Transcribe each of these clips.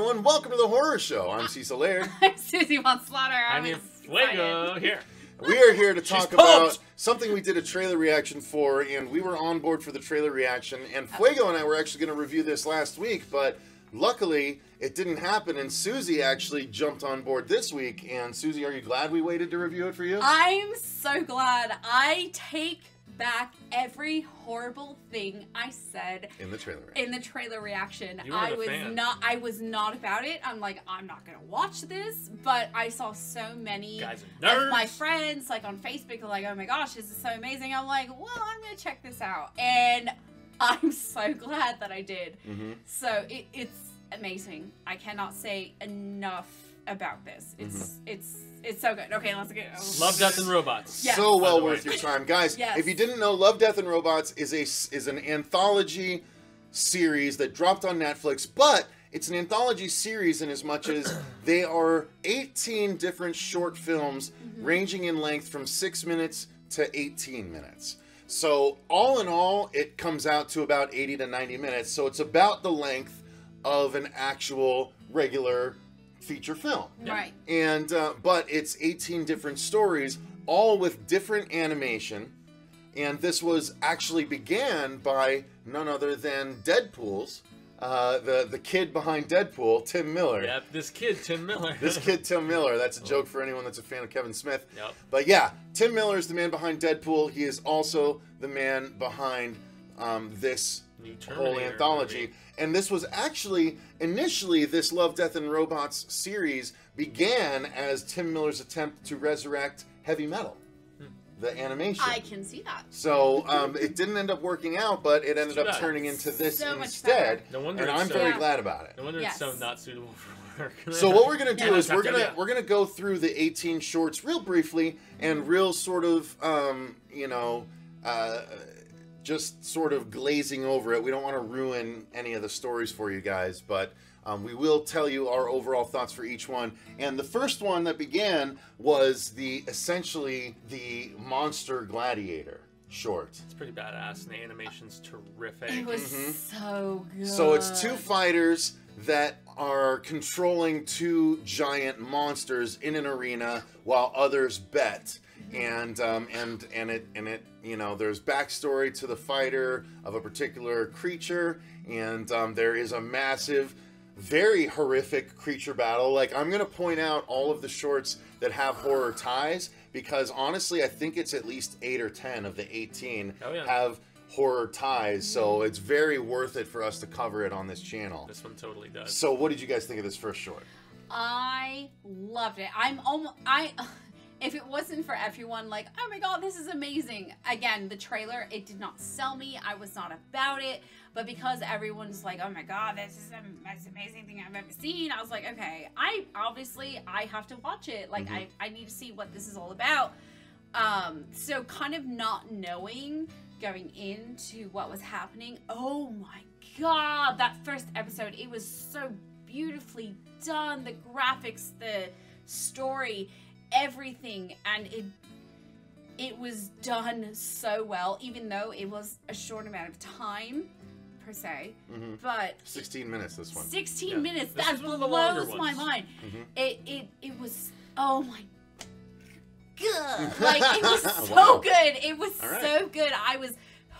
everyone. Welcome to the Horror Show. I'm Cecil Laird. I'm Susie Slaughter. I'm Fuego here. We are here to talk about something we did a trailer reaction for, and we were on board for the trailer reaction. And Fuego and I were actually going to review this last week, but luckily it didn't happen, and Susie actually jumped on board this week. And Susie, are you glad we waited to review it for you? I'm so glad. I take back every horrible thing I said in the trailer reaction. fan. I was not about it. I'm like, I'm not gonna watch this, but I saw so many guys are nerds. of my friends like on Facebook are like, oh my gosh, this is so amazing. I'm like, well, I'm gonna check this out, and I'm so glad that I did. So it's amazing. I cannot say enough about this. It's so good. Okay, let's go. Love, Death, and Robots. Yes. So well worth your time, guys. Yes. If you didn't know, Love, Death, and Robots is an anthology series that dropped on Netflix, but it's an anthology series in as much as they are 18 different short films ranging in length from 6 minutes to 18 minutes. So all in all, it comes out to about 80 to 90 minutes. So it's about the length of an actual regular feature film. Right. And but it's 18 different stories, all with different animation. And this was actually began by none other than Deadpool's the kid behind Deadpool, Tim Miller. Yep, this kid, Tim Miller. Tim Miller. That's a joke for anyone that's a fan of Kevin Smith. Yep. But yeah, Tim Miller is the man behind Deadpool. He is also the man behind this whole anthology. Movie. And this was actually, initially, this Love, Death, and Robots series began as Tim Miller's attempt to resurrect heavy metal, the animation. I can see that. So it didn't end up working out, but it ended up turning into this so instead. No wonder and I'm so, very glad about it. No wonder it's so not suitable for work. So what we're gonna do is we're gonna go through the 18 shorts real briefly and real sort of just sort of glazing over it. We don't want to ruin any of the stories for you guys, but we will tell you our overall thoughts for each one. And the first one that began was essentially the Monster Gladiator short. It's pretty badass, and the animation's terrific. It was so good. So it's two fighters that are controlling two giant monsters in an arena while others bet. And it there's backstory to the fighter of a particular creature, and there is a massive, very horrific creature battle. Like, I'm gonna point out all of the shorts that have horror ties, because honestly I think it's at least 8 or 10 of the 18 have horror ties, so it's very worth it for us to cover it on this channel. This one totally does. So what did you guys think of this first short? I loved it. If it wasn't for everyone like, oh my god, this is amazing. Again, the trailer, it did not sell me. I was not about it. But because everyone's like, oh my god, this is the most amazing thing I've ever seen, I was like, okay, I have to watch it. Like, I need to see what this is all about. So kind of not knowing going into what was happening, oh my god, that first episode, it was so beautifully done. The graphics, the story, everything, and it was done so well, even though it was a short amount of time per se. But 16 minutes, this one. 16 minutes, that blows my mind. It was, oh my god, like, it was so good. It was so good. I was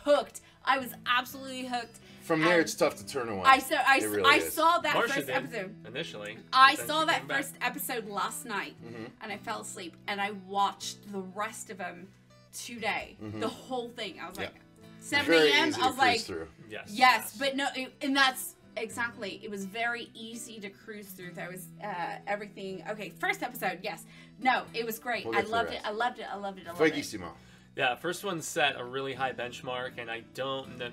hooked. I was absolutely hooked. From there, it's tough to turn away. I saw that first episode. Initially. I saw that first episode last night, and I fell asleep, and I watched the rest of them today. The whole thing. I was like, 7 a.m. I was like, yes, but no, and that's exactly. It was very easy to cruise through. There was everything. Okay, first episode, yes. No, it was great. I loved it. I loved it. I loved it. I loved it. Yeah, first one set a really high benchmark, and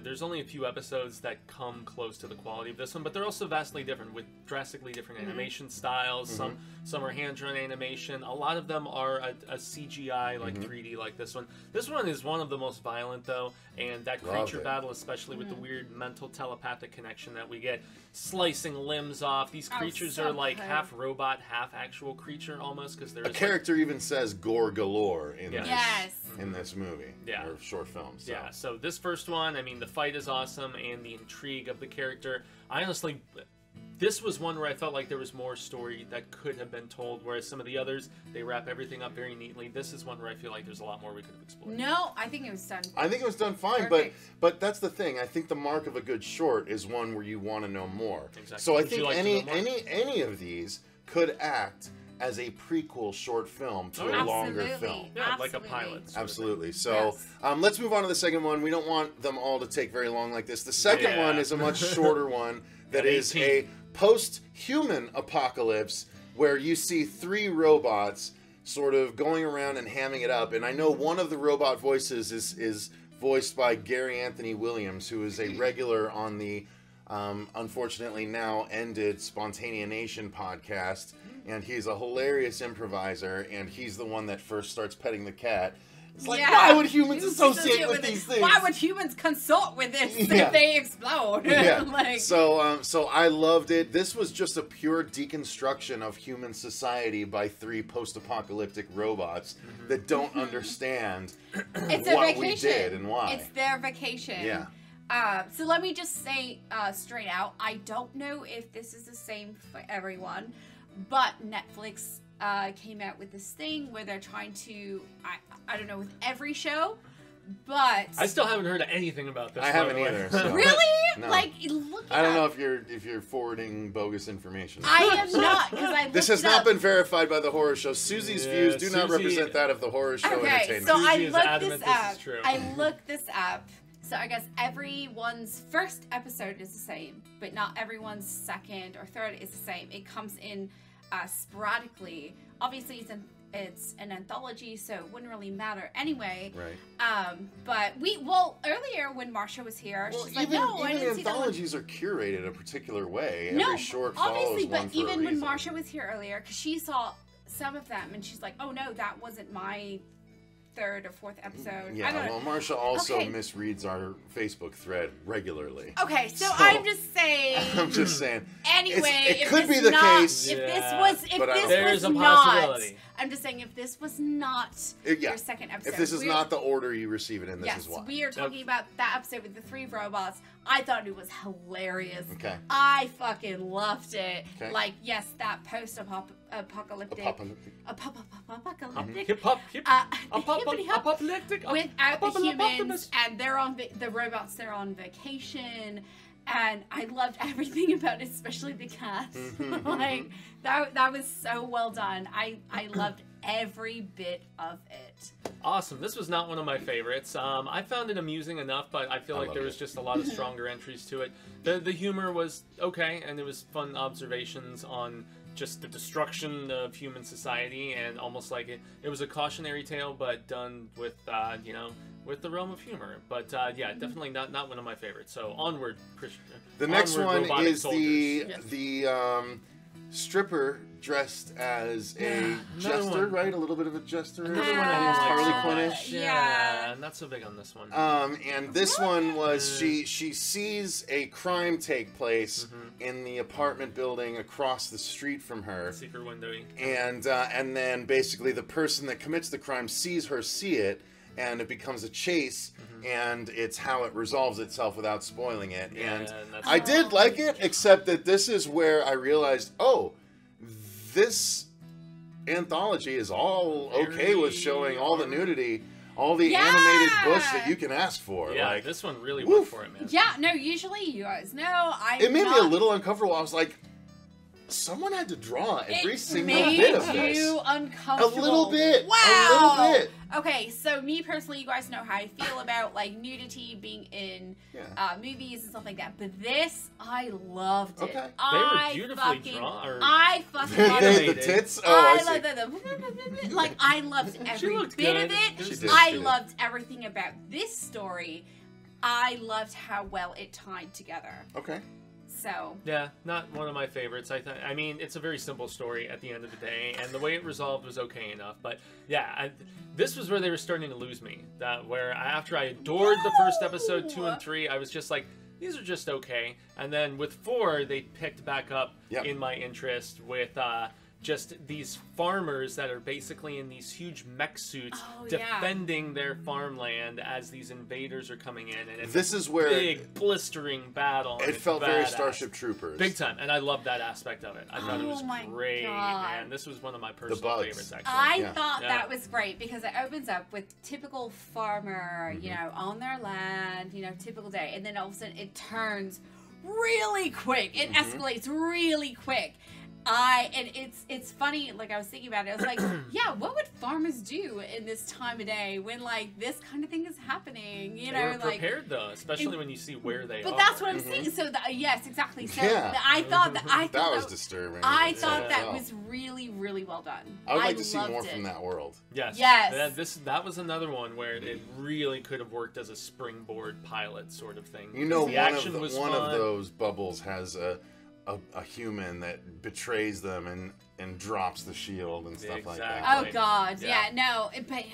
there's only a few episodes that come close to the quality of this one, but they're also vastly different, with drastically different animation styles. Some are hand-drawn animation. A lot of them are a CGI, like 3D, like this one. This one is one of the most violent, though, and that creature battle, especially with the weird mental telepathic connection that we get, slicing limbs off. These creatures are like half robot, half actual creature, almost, because there's a character even says gore galore in this. Yes. In this movie, or short film. So. Yeah, so this first one, I mean, the fight is awesome, and the intrigue of the character. I honestly, this was one where I felt like there was more story that could have been told, whereas some of the others, they wrap everything up very neatly. This is one where I feel like there's a lot more we could have explored. No, I think it was done. I think it was done fine, Perfect. but that's the thing. I think the mark of a good short is one where you want to know more. Exactly. So I Would you think like to know more? any of these could act as a prequel short film to a longer film. Yeah, like a pilot. Absolutely. So Yes. let's move on to the second one. We don't want them all to take very long like this. The second one is a much shorter one that is 18. a post-human apocalypse where you see 3 robots sort of going around and hamming it up. And I know one of the robot voices is voiced by Gary Anthony Williams, who is a regular on the unfortunately now ended Spontanea Nation podcast. And he's a hilarious improviser, and he's the one that first starts petting the cat. It's like, why would humans associate with these things? Why would humans consort with this if they explode? Yeah. Like, So I loved it. This was just a pure deconstruction of human society by 3 post-apocalyptic robots that don't understand it's what a vacation. we did and why. It's their vacation. Yeah. So let me just say straight out, I don't know if this is the same for everyone, but Netflix came out with this thing where they're trying to, I don't know, with every show, but I still haven't heard anything about this. I haven't either. So. really, No. like, look. I don't know if you're forwarding bogus information. I am not, because I This looked has it not up. been verified by the horror show. Susie's views do not Susie- represent that of the horror show Okay, entertainment. so I Susie is looked adamant this this up. is true. I looked this up. So I guess everyone's first episode is the same, but not everyone's second or third is the same. It comes in sporadically. Obviously, it's an anthology, so it wouldn't really matter anyway. Right. But earlier when Marsha was here, Well, she's like, even no, I didn't see that one. anthologies are curated a particular way. No, Every short follows obviously, one but for even a when reason. Marsha was here earlier, because she saw some of them, and she's like, oh no, that wasn't my 3rd or 4th episode. I Yeah, don't know. well, Marsha also Okay. misreads our Facebook thread regularly. Okay, so So- I'm just saying. I'm just saying. Anyway, it if could this be the not, case. If Yeah, this but I was, don't- There's a not, possibility. I'm just saying if this was not Yeah. your second episode. If this is we're- not the order you receive it in, this yes, is why. we are talking about that episode with the 3 robots. I thought it was hilarious. Okay. I fucking loved it. Okay. Like, yes, that post-apocalyptic, apocalyptic, Hip hop, hip hippity-hop, apocalyptic, without the humans, apocalyptic. and they're on the robots. They're on vacation, and I loved everything about it, especially the cats. Like that was so well done. I loved every bit of it. Awesome. This was not one of my favorites. I found it amusing enough, but I feel I like love there was it. just a lot of stronger entries to it. The humor was okay, and it was fun observations on just the destruction of human society, and almost like it was a cautionary tale, but done with with the realm of humor. But yeah, definitely not one of my favorites. So onward, Christian. The next onward, one robotic is soldiers. the stripper dressed as a jester, one. right? A little bit of a jester. Another one Uh, I didn't like Harley so Quinn-ish. much. Yeah. Yeah, not so big on this one. And this one was she sees a crime take place in the apartment building across the street from her, Secret windowy. and then basically the person that commits the crime sees her see it, and it becomes a chase, and it's how it resolves itself without spoiling it. Yeah, And that's- I did like it, except that this is where I realized, oh, this anthology is all okay with showing all the nudity, all the animated bush that you can ask for. Yeah, like, this one really woof. went for it, man. Yeah, no, usually you guys know I. it made me a little uncomfortable. I was like, someone had to draw every single made bit of this. you A uncomfortable. little bit. Wow. A little bit. Okay, so me personally, you guys know how I feel about like nudity being in movies and stuff like that. But this, I loved it. Okay. They were beautifully drawn. Or I fucking loved the it. tits? Oh, I see. loved the like I loved every looked bit good. of it. She did, I she did. loved everything about this story. I loved how well it tied together. Okay. So Yeah, not one of my favorites. I mean, it's a very simple story at the end of the day, and the way it resolved was okay enough. But yeah, this was where they were starting to lose me. Where after I adored the first episode 2 and 3, I was just like, these are just okay. And then with 4, they picked back up Yep. in my interest with just these farmers that are basically in these huge mech suits yeah. defending their farmland as these invaders are coming in, and it's This is where big blistering battle. and it it's felt very badass. Starship Troopers. Big time, and I love that aspect of it. I thought it was my great, God. man. This was one of my personal bugs. favorites, actually. I Yeah. thought Yeah. that was great because it opens up with typical farmer, you know, on their land, you know, typical day, and then all of a sudden it turns really quick. It escalates really quick. And it's funny, like I was thinking about it, I was like, yeah, what would farmers do in this time of day when like this kind of thing is happening? You They know, were like prepared though, especially when you see where they are. but that's what I'm saying. So yes, exactly. So Yeah. I thought That was disturbing. I in thought that itself. was really, really well done. I would like to see loved more it. from that world. Yes. Yes. That was another one where it really could have worked as a springboard pilot sort of thing. You know, The one action was of fun. those bubbles has a human that betrays them and drops the shield and stuff like that. Exactly. Oh God, Yeah. no, but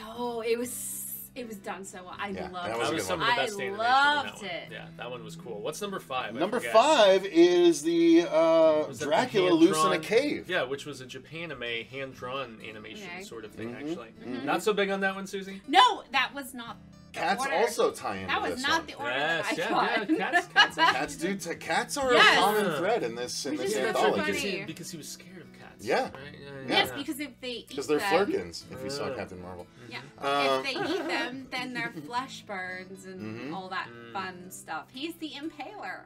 it was done so well. I Yeah, loved that it. was That a was good some one. of the best I animation in loved that one. it. Yeah, that one was cool. What's number 5? I Number forget. 5 is the Was that the Dracula loose in a hand-drawn- cave. Yeah, which was a Japanime hand-drawn animation Okay. sort of thing, Mhm. actually. Mhm. Not so big on that one, Susie? No, that was not. The Cats order. also tie into That was this not one. the order Yes, that I yeah, thought. yeah, cats Cats are Yes. a common thread in this Which is anthology. funny. Because he was scared of cats. Yeah. Right? Yes, because if they eat Because they're them, flirkins, if you saw Captain Marvel. yeah, Uh, if they eat them, then their flesh burns and Mhm. all that fun stuff. He's the impaler.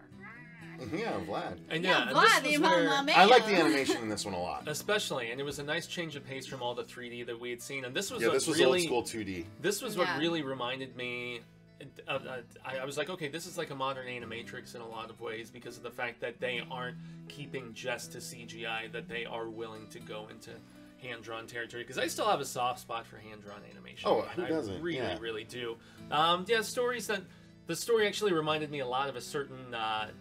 Yeah, Vlad. And Yeah, and Vlad, this the was where- Impaler Man. I like the animation in this one a lot. Especially, and it was a nice change of pace from all the 3D that we had seen. And this was Yeah, what this was really, old school 2D. This was Yeah. what really reminded me. I was like, okay, this is like a modern Animatrix in a lot of ways because of the fact that they aren't keeping just to CGI, that they are willing to go into hand-drawn territory. Because I still have a soft spot for hand-drawn animation. Oh, man. who doesn't? I really, Yeah. really do. Stories that... The story actually reminded me a lot of a certain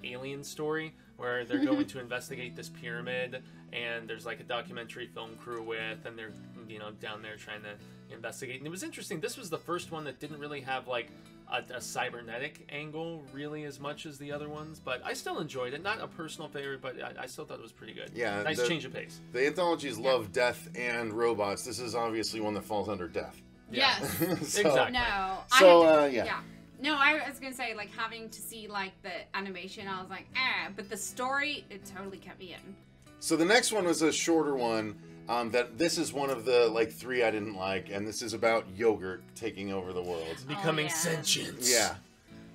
Alien story where they're going to investigate this pyramid, and there's like a documentary film crew with, and they're, you know, down there trying to investigate. And it was interesting. This was the first one that didn't really have like a cybernetic angle really as much as the other ones, but I still enjoyed it. Not a personal favorite, but I still thought it was pretty good. Yeah, Nice change of pace. The anthologies love death and robots. This is obviously one that falls under death. Yes. So- Exactly. No. Yeah. No, I was gonna say, like, having to see like the animation, I was like, but the story, it totally kept me in. So the next one was a shorter one. That this is one of the like 3 I didn't like, and this is about yogurt taking over the world. Becoming yeah. sentient. Yeah.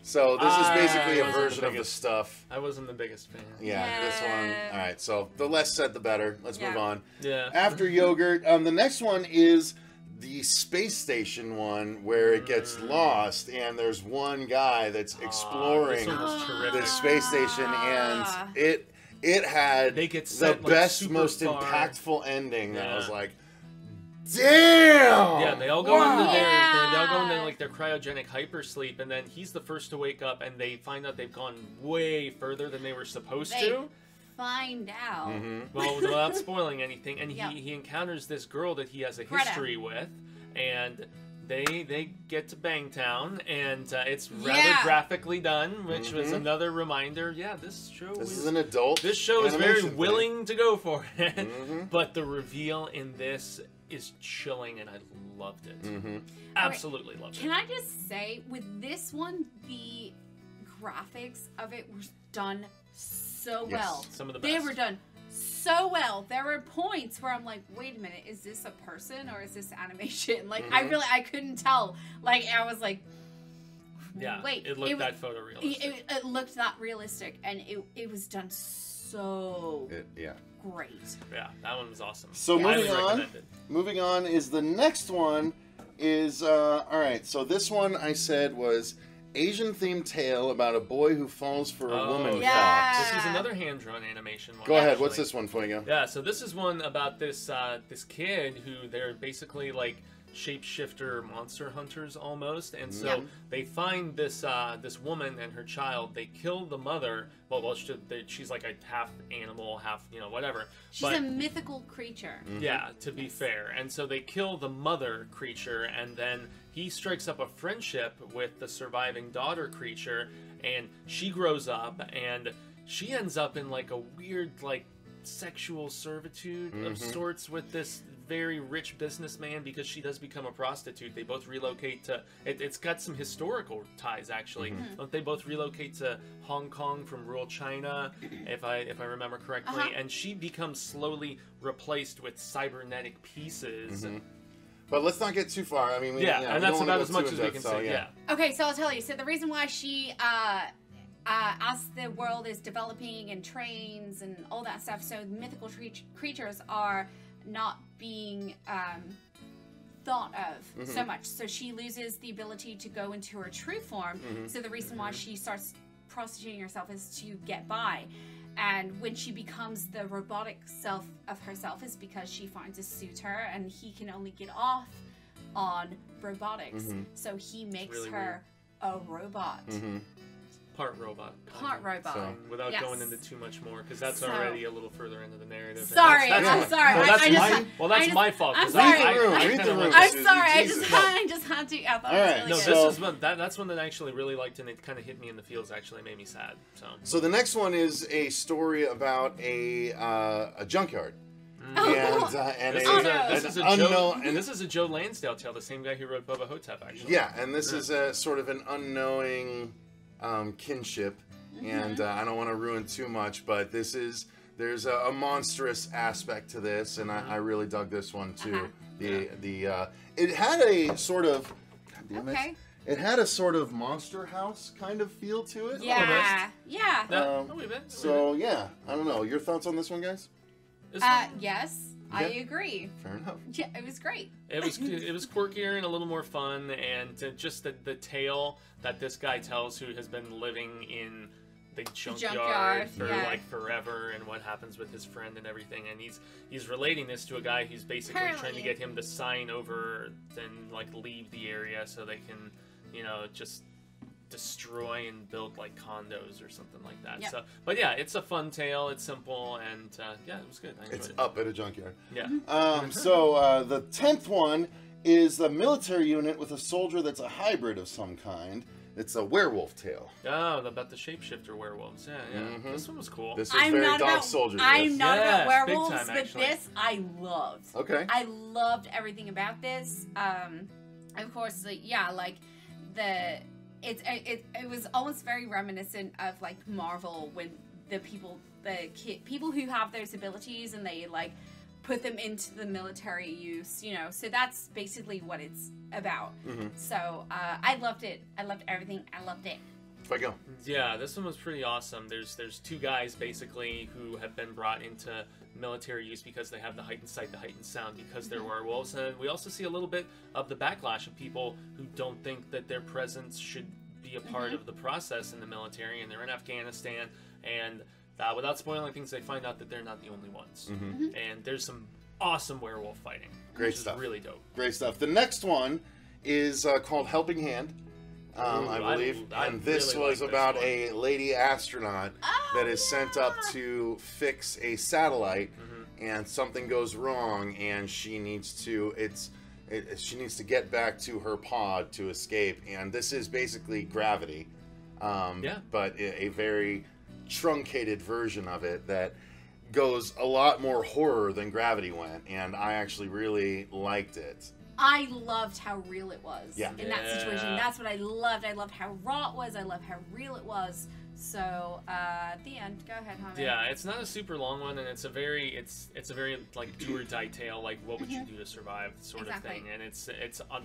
So this is basically a wasn't version the of the biggest- stuff. I wasn't the biggest fan. Yeah, this one. All right. So the less said, the better. Let's move Yeah. on. Yeah. After yogurt, the next one is the space station one where it gets lost, and there's one guy that's exploring this one was terrific. the space station, and it had They get the sent, like, best, super most far. impactful ending. That I Yeah. was like, damn. Yeah, they all go into their Yeah. they all go into like their cryogenic hypersleep, and then he's the first to wake up, and they find out they've gone way further than they were supposed They to. find out. Mhm. Well, without spoiling anything, and Yeah. he encounters this girl that he has a Greta. history with, and they get to Bangtown, and it's rather Yeah. graphically done, which was Mhm. another reminder. Yeah, this show This is is an adult. This show is very animation thing. willing to go for it, Mhm. but the reveal in this is chilling, and I loved it. Mhm. Absolutely loved it. Can I just say, with this one, the graphics of it were done so Yes. well. Some of the They best. were done so well. There were points where I'm like, wait a minute, is this a person or is this animation? Like, Mhm. I couldn't tell. Like, I was like, Yeah, wait. it looked that was- photorealistic. It looked that realistic, and it was done so Yeah. great. Yeah, that one was awesome. So Highly moving on. recommended. Moving on is the next one is all right. So this one I said was Asian themed tale about a boy who falls for a woman yeah. fox. This is another hand-drawn animation one. Go ahead. What's actually. this one, Fuego? Yeah, so this is one about this this kid who they're basically like shapeshifter monster hunters almost, and so Yeah. they find this this woman and her child. They kill the mother. Well, she's like a half animal, half whatever. She's a mythical creature. Yeah, to be fair. And so they kill the mother creature, and then he strikes up a friendship with the surviving daughter creature, and she grows up, and she ends up in like a weird like sexual servitude of sorts with this very rich businessman, because she does become a prostitute. They both relocate to it's got some historical ties, actually. Don't they both relocate to Hong Kong from rural China, if I remember correctly? And she becomes slowly replaced with cybernetic pieces. But let's not get too far. I mean, and that's about as much as we can say. Okay, so I'll tell you. So the reason why she, as the world is developing and trains and all that stuff, so mythical creatures are not being thought of so much. So she loses the ability to go into her true form. So the reason why she starts prostituting herself is to get by. And when she becomes the robotic self of herself is because she finds a suitor, and he can only get off on robotics. So he makes really her a robot. Part robot. Part robot. So, without going into too much more, because that's already a little further into the narrative. Sorry, I'm sorry. Well, that's my fault. I'm sorry. Read the room. I'm sorry. I just had to. I thought it was really good. That's one that I actually really liked, and it kind of hit me in the feels. Actually, made me sad. So the next one is a story about a junkyard. This is a Joe Lansdale tale, the same guy who wrote Bubba Hotep, actually. Yeah, and this is a sort of an unknowing kinship, and I don't want to ruin too much, but there's a monstrous aspect to this, and I really dug this one too. It had a sort of it had a sort of Monster House kind of feel to it. Yeah. So yeah, I don't know. Your thoughts on this one, guys? Yes. I agree. Fair enough. Yeah, it was great. It was quirkier and a little more fun, and just the tale that this guy tells, who has been living in the junkyard for like forever, and what happens with his friend and everything, and he's relating this to a guy who's basically trying to get him to sign over and like leave the area so they can, just destroy and build like condos or something like that. So, but yeah, it's a fun tale. It's simple, and it was good. I enjoyed it. Up at a junkyard. Yeah. So the 10th one is a military unit with a soldier that's a hybrid of some kind. It's a werewolf tale. Oh, about the shapeshifter werewolves. Yeah. This one was cool. This was very dog soldier. I'm not about werewolves, time, but this I loved. Okay. I loved everything about this. Of course, it was almost very reminiscent of like Marvel, when the people who have those abilities and they like put them into the military use, so that's basically what it's about. So I loved it. I loved everything. I loved it. Go. Yeah, this one was pretty awesome. There's two guys basically who have been brought into military use because they have the heightened sight, the heightened sound, because they're werewolves. And we also see a little bit of the backlash of people who don't think that their presence should be a part of the process in the military, and they're in Afghanistan, and without spoiling things, they find out that they're not the only ones. And there's some awesome werewolf fighting. Great stuff. Is really dope. Great stuff. The next one is called Helping Hand. I believe. And this really was about a lady astronaut that is sent up to fix a satellite, and something goes wrong, and she needs to get back to her pod to escape. And this is basically Gravity, but a very truncated version of it that goes a lot more horror than Gravity went, and I actually really liked it. I loved how real it was in that situation. That's what I loved. I loved how raw it was. I loved how real it was. So, the end. Go ahead, Jaime. Yeah, it's not a super long one, and it's a very like do or die tale, like what would you do to survive sort of thing. And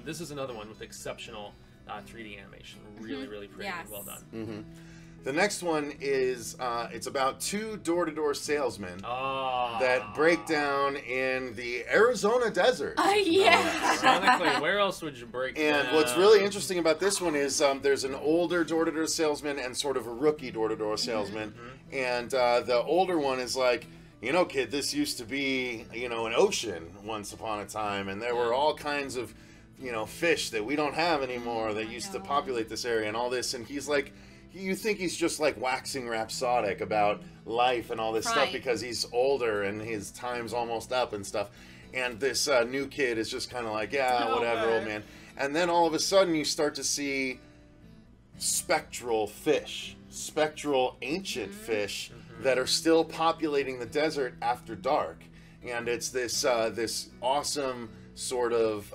this is another one with exceptional 3D animation. Really, really pretty. Well done. The next one is, it's about two door-to-door salesmen that break down in the Arizona desert. Ironically, where else would you break down? And what's really interesting about this one is there's an older door-to-door salesman and sort of a rookie door-to-door salesman. And the older one is like, kid, this used to be, an ocean once upon a time, and there were all kinds of, fish that we don't have anymore that used to populate this area and all this. And he's like, you think he's just like waxing rhapsodic about life and all this stuff because he's older and his time's almost up and stuff. And this new kid is just kind of like, whatever, old man. And then all of a sudden you start to see spectral fish, spectral ancient fish that are still populating the desert after dark. And it's this this awesome sort of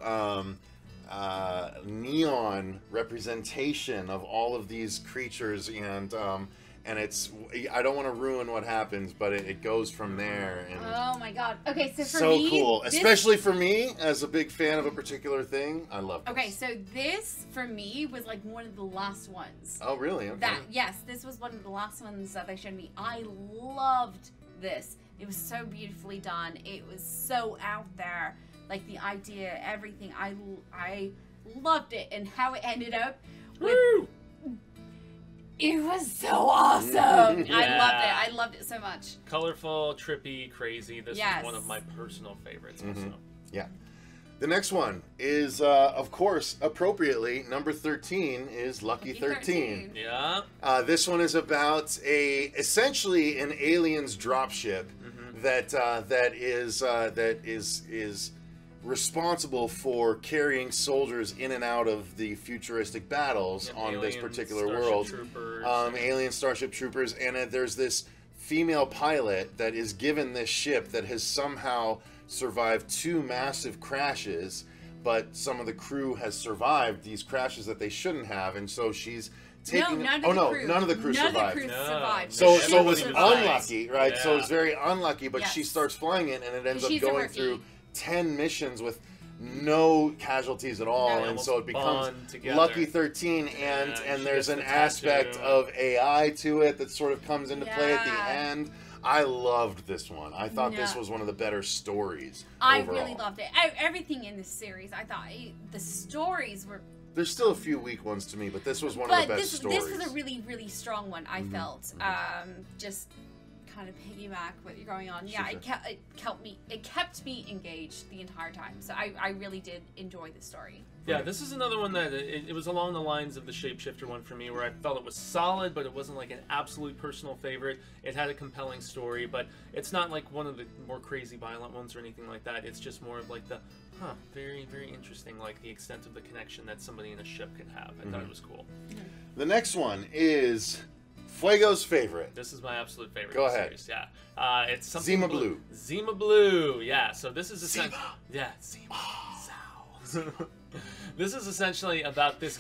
neon representation of all of these creatures, and it's, I don't want to ruin what happens, but it goes from there. And oh my god. Okay, so for so me, cool, especially for me as a big fan of a particular thing. I love this. Okay, so this for me was like one of the last ones. Oh really? Okay. Yes, this was one of the last ones that they showed me. I loved this. It was so beautifully done. It was so out there. Like the idea, everything. I loved it, and how it ended up with. Woo! It was so awesome. Yeah. I loved it so much. Colorful, trippy, crazy. This Yes. is one of my personal favorites also. Yeah. The next one is, of course, appropriately, number 13 is Lucky 13. Yeah. This one is about essentially an alien's dropship that is responsible for carrying soldiers in and out of the futuristic battles on this particular world. Alien Starship Troopers, and there's this female pilot that is given this ship that has somehow survived 2 massive crashes, but some of the crew has survived these crashes that they shouldn't have, and so she's taking. None of the crew survived. So it was unlucky, right? Yeah. So it was very unlucky, but Yes. she starts flying it, and it ends up She's a going rookie. through 10 missions with no casualties at all, No. and so it becomes Bond together. Lucky 13, Yeah, and she there's gets an the aspect tattoo. of AI to it that sort of comes into play at the Yeah. end. I loved this one. I thought this Yeah. was one of the better stories I overall. really loved it. Everything in this series, I thought the stories were. There's still a few weak ones to me, but this was one of the best stories. This was a really, really strong one. I felt just kind of piggyback what you're going on. Yeah, Sure. it kept me engaged the entire time. So I really did enjoy the story. Yeah, this is another one that it was along the lines of the Shapeshifter one for me, where I felt it was solid, but it wasn't like an absolute personal favorite. It had a compelling story, but it's not like one of the more crazy violent ones or anything like that. It's just more of like the, very, very interesting, like the extent of the connection that somebody in a ship can have. I thought it was cool. The next one is Fuego's favorite. This is my absolute favorite. Go in the ahead. Series. Yeah, it's something Zima Blue. Zima Blue. Yeah. So this is Zima. Yeah, Zima. Zow. This is essentially about this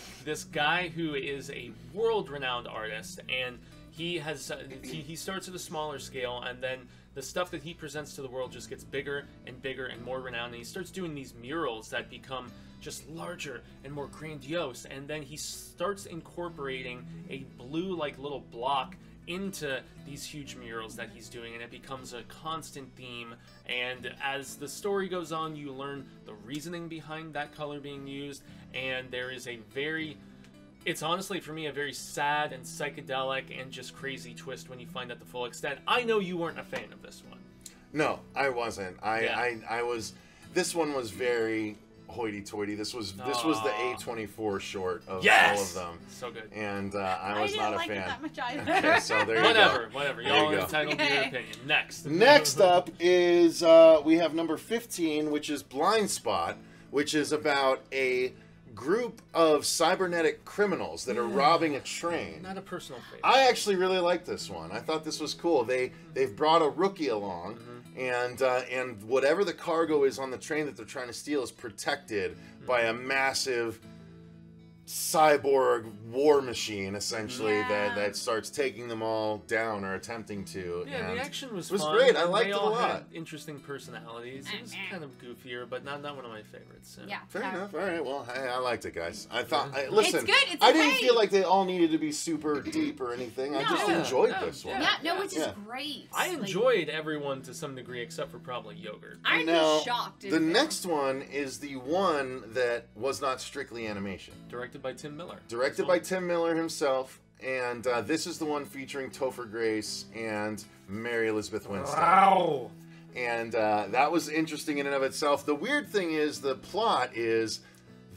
guy who is a world-renowned artist, and he has he starts at a smaller scale, and then the stuff that he presents to the world just gets bigger and bigger and more renowned, and he starts doing these murals that become just larger and more grandiose, and then he starts incorporating a blue like little block into these huge murals that he's doing, and it becomes a constant theme. And as the story goes on, you learn the reasoning behind that color being used, and there is a it's honestly for me a very sad and psychedelic and just crazy twist when you find out the full extent. I know you weren't a fan of this one. No, I wasn't. I was. This one was very hoity-toity. This was the A24 short of all of them. So good. And I was not a fan. I didn't like it that much either. Okay, so there you go. Whatever. There Y'all you are go. entitled to your opinion. Next up is we have number 15, which is Blind Spot, which is about a group of cybernetic criminals that are robbing a train. Not a personal favorite. I actually really like this one. I thought this was cool. They've brought a rookie along, and whatever the cargo is on the train that they're trying to steal is protected by a massive cyborg war machine, essentially, that starts taking them all down or attempting to. Yeah, and the action was it fun. great. I and liked they it a all lot. had interesting personalities. It was kind of goofier, but not one of my favorites. So. Yeah. Fair enough. All right. Well, hey, I liked it, guys. I thought. Listen, It's good. It's I didn't okay. feel like they all needed to be super deep or anything. I just No. enjoyed No. this one. Yeah, no, which is Yeah. great. I Like, enjoyed everyone to some degree, except for probably Yogurt. I'd Now, be shocked. if the they- next one is the one that was not strictly animation. Directed by Tim Miller. Directed by Tim Miller himself, and this is the one featuring Topher Grace and Mary Elizabeth Winstead. Wow. And that was interesting in and of itself. The weird thing is, the plot is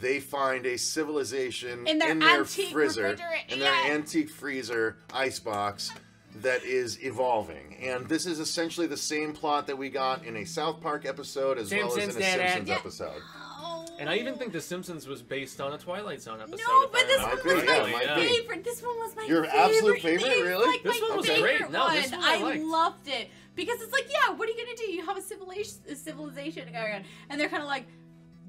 they find a civilization In their antique freezer, refrigerator, in their yeah. antique freezer icebox that is evolving. And this is essentially the same plot that we got in a South Park episode as well as in a Simpsons did it. Simpsons Yeah. episode. Oh. And I even think The Simpsons was based on a Twilight Zone episode. No, if but I this remember one was correctly. my might be. favorite. This one was my Your favorite. absolute favorite, It's really? like This my one was favorite great. No, this one I liked. loved it because it's like, yeah, what are you gonna do? You have a civilization going on, and they're kind of like,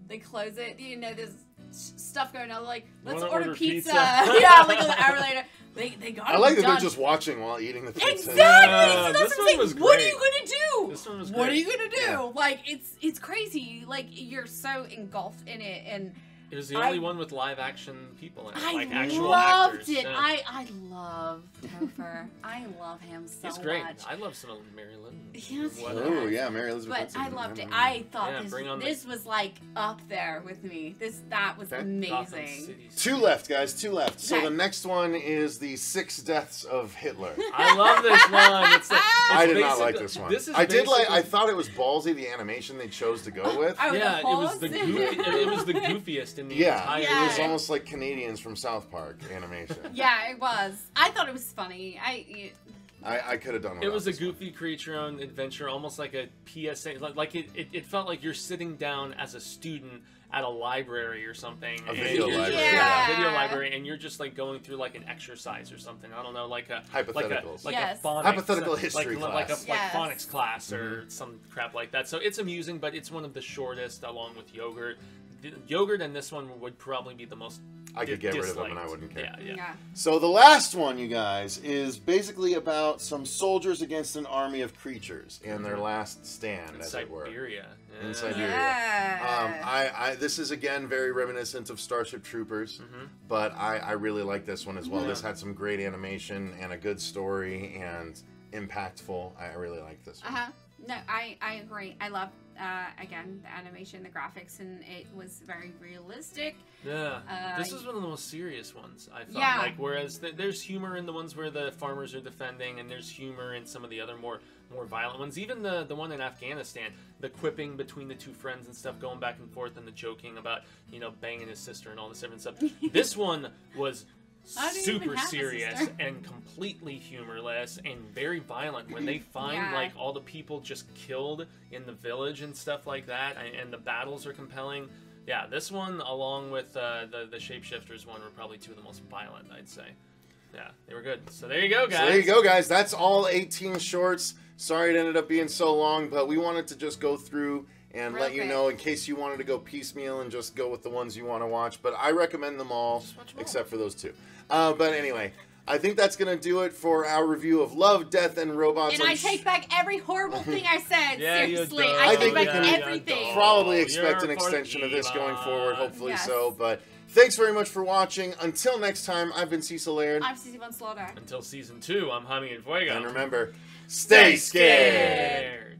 they close it. You know, there's stuff going on. Like, let's Wanna order order pizza. pizza? Yeah, like an hour later, they got. I like that done. they're just watching while eating the pizza. Exactly. Yeah, So that's this what I'm one saying. was What are great. you gonna do? This one was What are great. you gonna do? Yeah. Like, it's crazy. Like, you're so engulfed in it, and It was the only one with live action people in it, I like actual loved actors. it. Yeah. I love Topher. I love him so He's great. much. I love some of Mary Lynn. Yes, he Oh is. yeah, Mary Elizabeth. But Winstead. I loved it. remember. I thought Yeah, bring on the- this was like up there with me. That was Okay. Gotham amazing. City. Two left, guys. Two left. So Okay. the next one is the 6 Deaths of Hitler. I love this one. It's I did not like this one. This is I did like. I basically- thought it was ballsy the animation they chose to go with. Oh, Yeah, the it was the horse? it was the goofiest in the Yeah, entire. it was Yeah. almost like Canadians from South Park animation. Yeah, it was. I thought it was funny. I could have done without It was a this one. goofy create-your-own adventure, almost like a PSA. Like it felt like you're sitting down as a student at a library or something. A and video you're- library, yeah. video library, and you're just like going through like an exercise or something. I don't know, like a Hypotheticals. like Yes. a phonics, Hypothetical history like class. a Yes. phonics class or some crap like that. So it's amusing, but it's one of the shortest, along with Yogurt. Yogurt and this one would probably be the most. I could get rid of them and I disliked. wouldn't care. Yeah. So the last one, you guys, is basically about some soldiers against an army of creatures and their last stand, In as it were. Siberia. Yeah. In Siberia. Yeah. This is again very reminiscent of Starship Troopers, but I really like this one as well. Yeah. This had some great animation and a good story and impactful. I really like this one. No, I agree. I love again the animation, the graphics, and it was very realistic. Yeah, this is one of the most serious ones, I felt. Yeah. Like, whereas there's humor in the ones where the farmers are defending, and there's humor in some of the other more violent ones. Even the one in Afghanistan, the quipping between the two friends and stuff, going back and forth, and the joking about, you know, banging his sister and all this different stuff. This one was I didn't even super have a serious sister. and completely humorless and very violent when they find Yeah. like all the people just killed in the village and stuff like that, and the battles are compelling. Yeah, this one along with the Shapeshifters one were probably two of the most violent, I'd say. Yeah, they were good. So there you go, guys. So there you go, guys. That's all 18 shorts. Sorry it ended up being so long, but we wanted to just go through and Real let you quick. know in case you wanted to go piecemeal and just go with the ones you want to watch. But I recommend them all, Just watch them all. except for those two. But anyway, I think that's going to do it for our review of Love, Death, and Robots. And I take back every horrible thing I said. Yeah, you Seriously, don't. I I take think back we can everything. probably Oh, expect an you're extension of this going forward, hopefully Yes. so. But thanks very much for watching. Until next time, I've been Cecil Laird. I'm Susie Von Slaughter. Until season 2, I'm Jaime and Fuego. And remember, stay scared. scared.